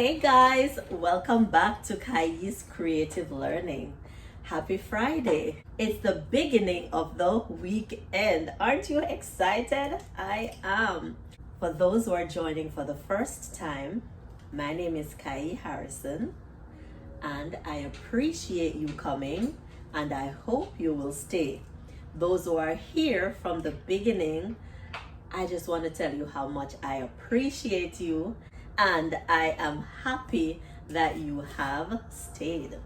Hey guys, welcome back to KAYIE'S Creative Learning. Happy Friday. It's the beginning of the weekend. Aren't you excited? I am. For those who are joining for the first time, my name is KAYIE Harrison and I appreciate you coming and I hope you will stay. Those who are here from the beginning, I just want to tell you how much I appreciate you and I am happy that you have stayed.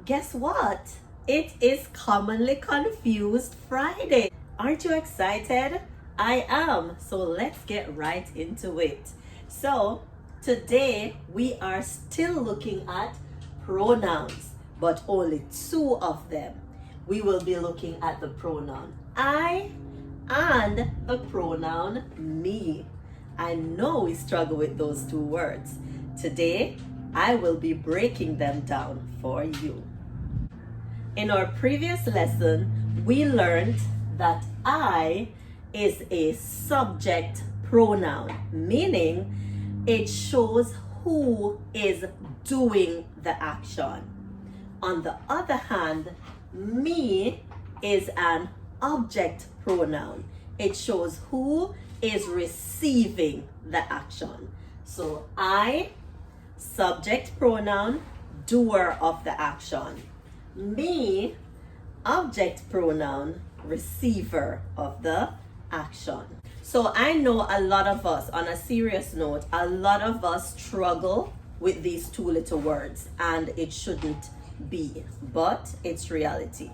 Guess what? It is Commonly Confused Friday. Aren't you excited? I am. So let's get right into it. So today we are still looking at pronouns, but only two of them. We will be looking at the pronoun I and the pronoun me. I know we struggle with those two words. Today, I will be breaking them down for you. In our previous lesson, we learned that I is a subject pronoun, meaning it shows who is doing the action. On the other hand, me is an object pronoun. It shows who is receiving the action. So I, subject pronoun, doer of the action. Me, object pronoun, receiver of the action. So I know a lot of us, on a serious note, a lot of us struggle with these two little words, and it shouldn't be, but it's reality.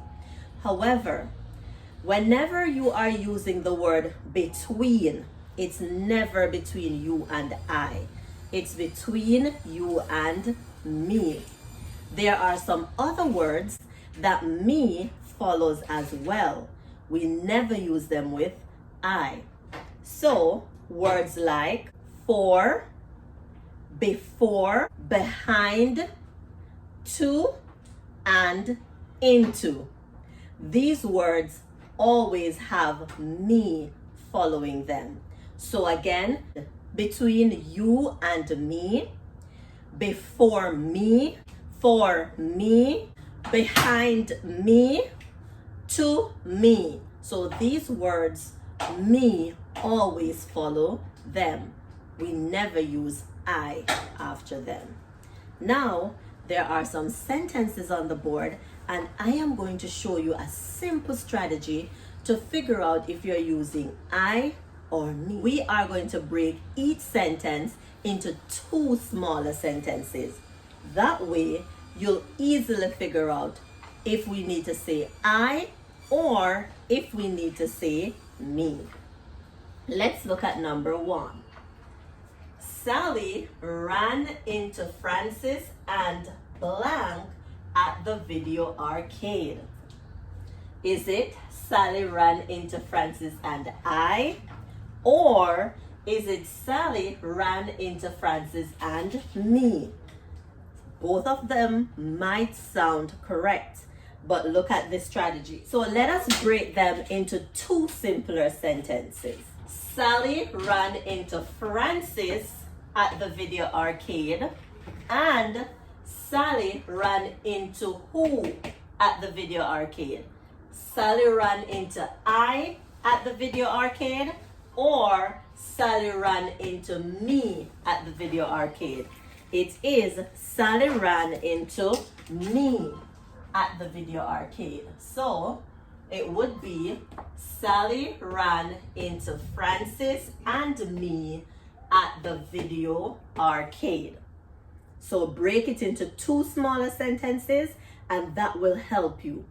However, whenever you are using the word between, it's never between you and I. It's between you and me. There are some other words that me follows as well. We never use them with I. So words like for, before, behind, to, and into. These words always have me following them. So again, between you and me, before me, for me, behind me, to me. So these words, me, always follow them. We never use I after them. Now, there are some sentences on the board and I am going to show you a simple strategy to figure out if you're using I or me. We are going to break each sentence into two smaller sentences. That way, you'll easily figure out if we need to say I or if we need to say me. Let's look at number one. Sally ran into Francis and blank at the video arcade. Is it Sally ran into Francis and I? Or is it Sally ran into Francis and me? Both of them might sound correct, but look at this strategy. So let us break them into two simpler sentences. Sally ran into Francis at the video arcade, and Sally ran into who at the video arcade? Sally ran into I at the video arcade, or Sally ran into me at the video arcade? It is Sally ran into me at the video arcade. So it would be Sally ran into Francis and me at the video arcade. So break it into two smaller sentences and that will help you.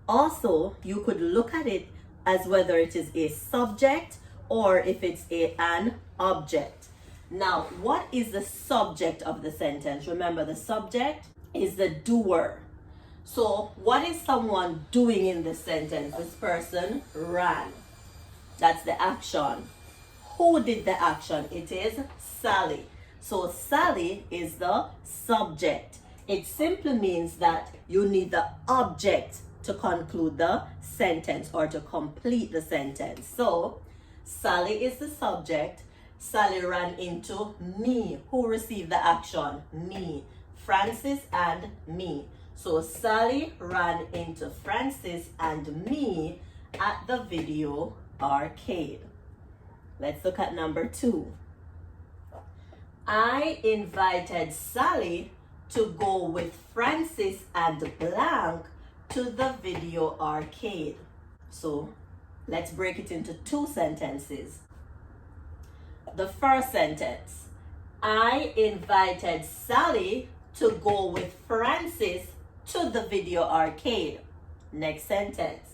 Also, you could look at it as whether it is a subject or if it's an object. Now, what is the subject of the sentence? Remember, the subject is the doer. So what is someone doing in this sentence? This person ran. That's the action. Who did the action? It is Sally. So Sally is the subject. It simply means that you need the object to conclude the sentence or to complete the sentence. So Sally is the subject, Sally ran into me. Who received the action? Me. Francis and me. So Sally ran into Francis and me at the video arcade. Let's look at number 2. I invited Sally to go with Francis and Blank to the video arcade. So let's break it into 2 sentences. The first sentence, I invited Sally to go with Francis to the video arcade. Next sentence,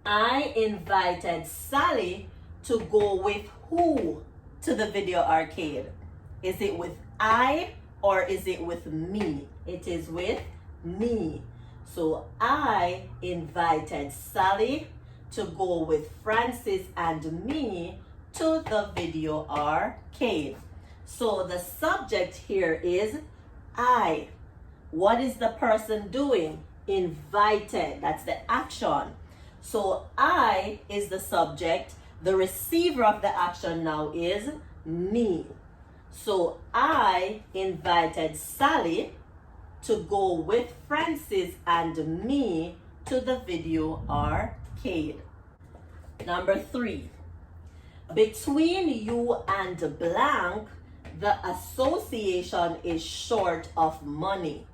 I invited Sally to go with who to the video arcade? Is it with I or is it with me? It is with me. So I invited Sally to go with Francis and me to the video arcade. So the subject here is I. What is the person doing? Invited. That's the action. So I is the subject. The receiver of the action now is me. So I invited Sally to go with Francis and me to the video arcade. Number 3. Between you and Blank, the association is short of money.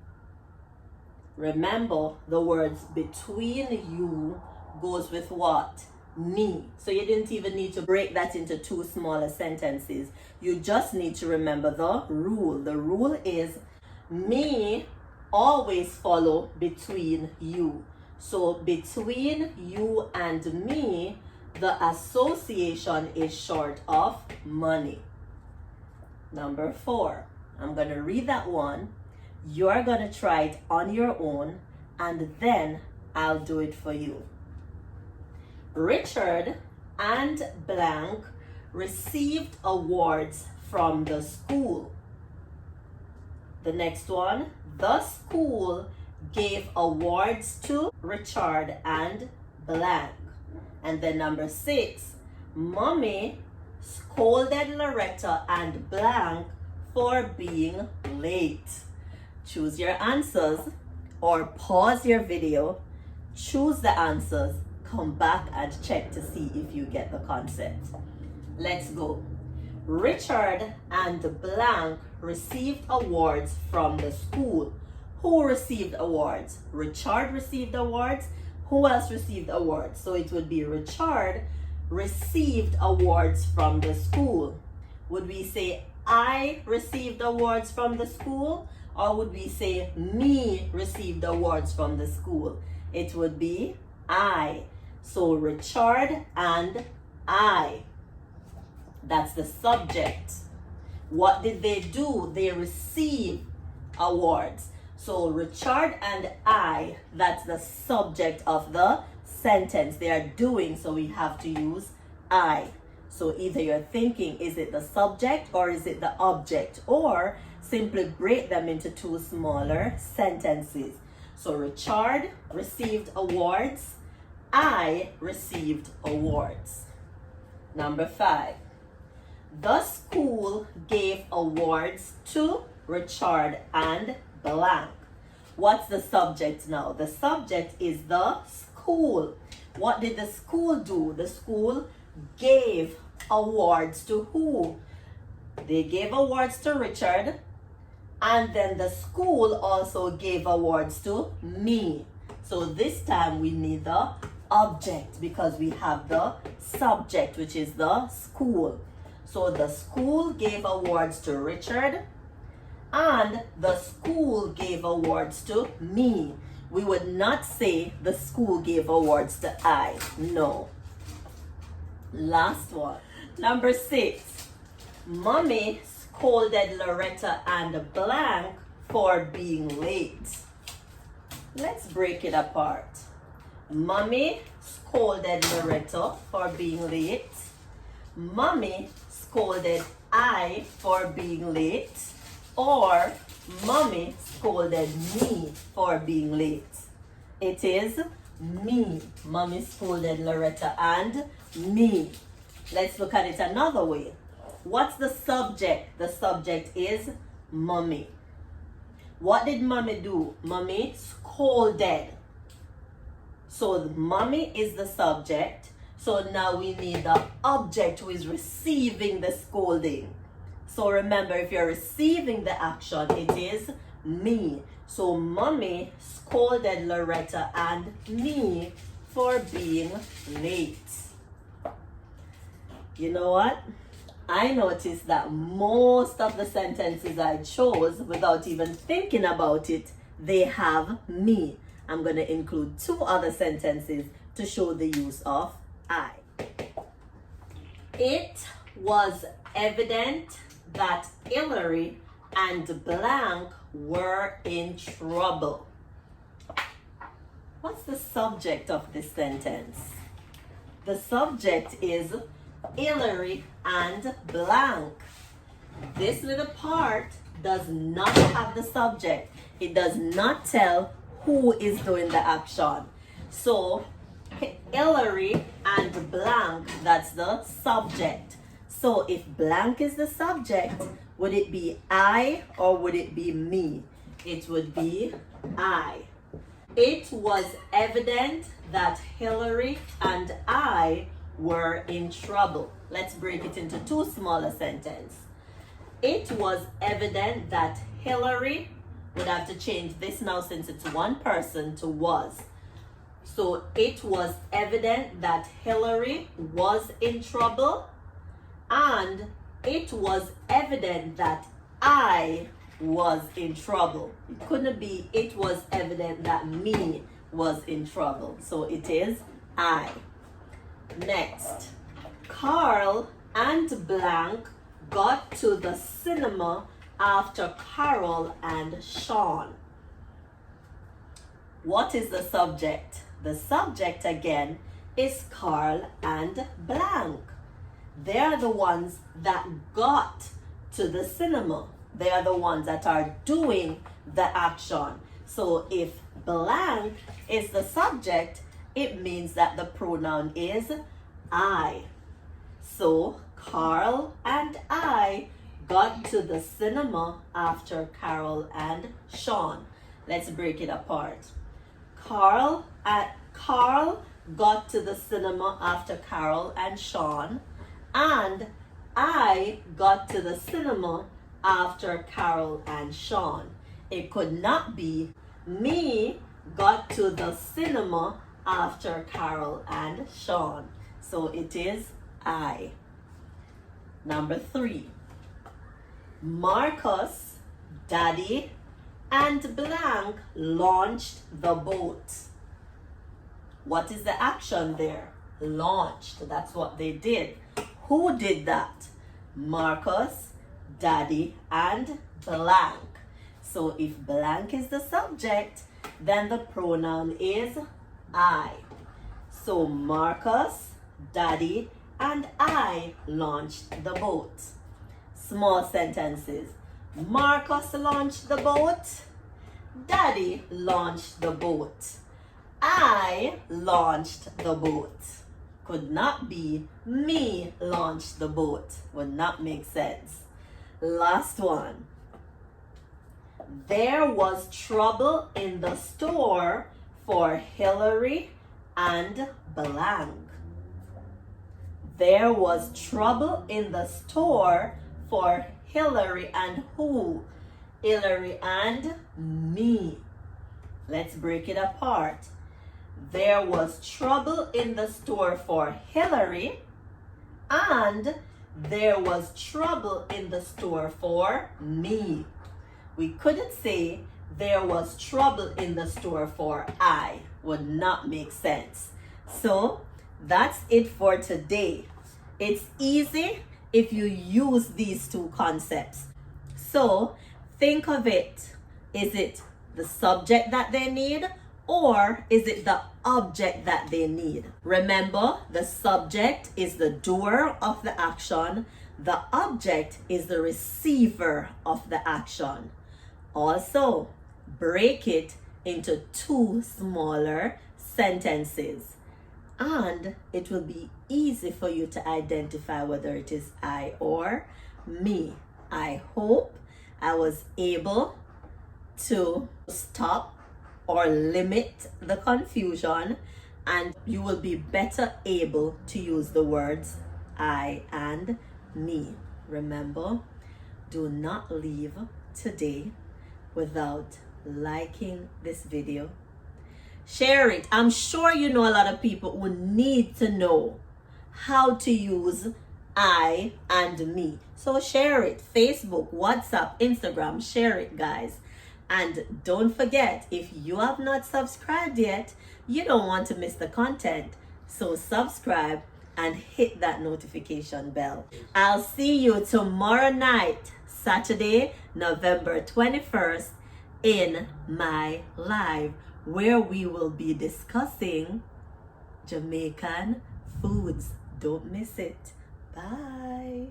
Remember, the words between you goes with what? Me. So you didn't even need to break that into 2 smaller sentences. You just need to remember the rule. The rule is me always follow between you. So between you and me, the association is short of money. Number 4. I'm going to read that one. You're going to try it on your own, and then I'll do it for you. Richard and Blank received awards from the school. The next one, the school gave awards to Richard and Blank. And then number 6, Mommy scolded Loretta and Blank for being late. Choose your answers or pause your video, choose the answers, come back and check to see if you get the concept. Let's go. Richard and Blank received awards from the school. Who received awards? Richard received awards. Who else received awards? So it would be Richard received awards from the school. Would we say I received awards from the school? Or would we say me received awards from the school? It would be I. So Richard and I. That's the subject. What did they do? They received awards. So Richard and I, that's the subject of the sentence. They are doing, so we have to use I. So either you're thinking, is it the subject or is it the object? Or simply break them into 2 smaller sentences. So Richard received awards. I received awards. Number 5. The school gave awards to Richard and Blank. What's the subject now? The subject is the school. What did the school do? The school gave awards to who? They gave awards to Richard, and then the school also gave awards to me. So this time we need the object because we have the subject, which is the school. So the school gave awards to Richard and the school gave awards to me. We would not say the school gave awards to I. No. Last one. Number 6. Mommy scolded Loretta and Blank for being late. Let's break it apart. Mommy scolded Loretta for being late. Mommy scolded I for being late. Or Mommy scolded me for being late. It is me. Mommy scolded Loretta and me. Let's look at it another way. What's the subject? The subject is mommy. What did mommy do? Mommy scolded. So mommy is the subject. So now we need the object who is receiving the scolding. So remember, if you're receiving the action, it is me. So mommy scolded Loretta and me for being late. You know what? I noticed that most of the sentences I chose, without even thinking about it, they have me. I'm going to include 2 other sentences to show the use of I. It was evident that Hillary and blank were in trouble. What's the subject of this sentence? The subject is Hillary and blank. This little part does not have the subject. It does not tell who is doing the action. So Hillary and blank, that's the subject. So if blank is the subject, would it be I or would it be me? It would be I. It was evident that Hillary and I were in trouble. Let's break it into 2 smaller sentences. It was evident that Hillary, would have to change this now since it's one person, to was. So it was evident that Hillary was in trouble, and it was evident that I was in trouble. It couldn't be it was evident that me was in trouble. So it is I. Next, Carl and blank got to the cinema after Carol and Sean. What is the subject? The subject again is Carl and blank. They are the ones that got to the cinema. They are the ones that are doing the action. So if blank is the subject, it means that the pronoun is I. So Carl and I got to the cinema after Carol and Sean. Let's break it apart. Carl got to the cinema after Carol and Sean, and I got to the cinema after Carol and Sean. It could not be me got to the cinema after Carol and Sean. So it is I. Number 3. Marcus, Daddy, and blank launched the boat. What is the action there? Launched. That's what they did. Who did that? Marcus, Daddy, and blank. So if blank is the subject, then the pronoun is I. So Marcus, Daddy, and I launched the boat. Small sentences. Marcus launched the boat. Daddy launched the boat. I launched the boat. Could not be me launched the boat. Would not make sense. Last one. There was trouble in the store for Hillary and blank. There was trouble in the store for Hillary and who? Hillary and me. Let's break it apart. There was trouble in the store for Hillary, and there was trouble in the store for me. We couldn't say there was trouble in the store for I. Would not make sense. So that's it for today. It's easy if you use these 2 concepts. So think of it. Is it the subject that they need, or is it the object that they need? Remember, the subject is the doer of the action. The object is the receiver of the action. Also, break it into 2 smaller sentences. and it will be easy for you to identify whether it is I or me. I hope I was able to stop or limit the confusion, and you will be better able to use the words I and me. Remember, do not leave today without liking this video. Share it. I'm sure you know a lot of people who need to know how to use I and me. So share it. Facebook, WhatsApp, Instagram, share it, guys. And don't forget, if you have not subscribed yet, you don't want to miss the content. So subscribe and hit that notification bell. I'll see you tomorrow night, Saturday, November 21st, in my live, where we will be discussing Jamaican foods. Don't miss it. Bye.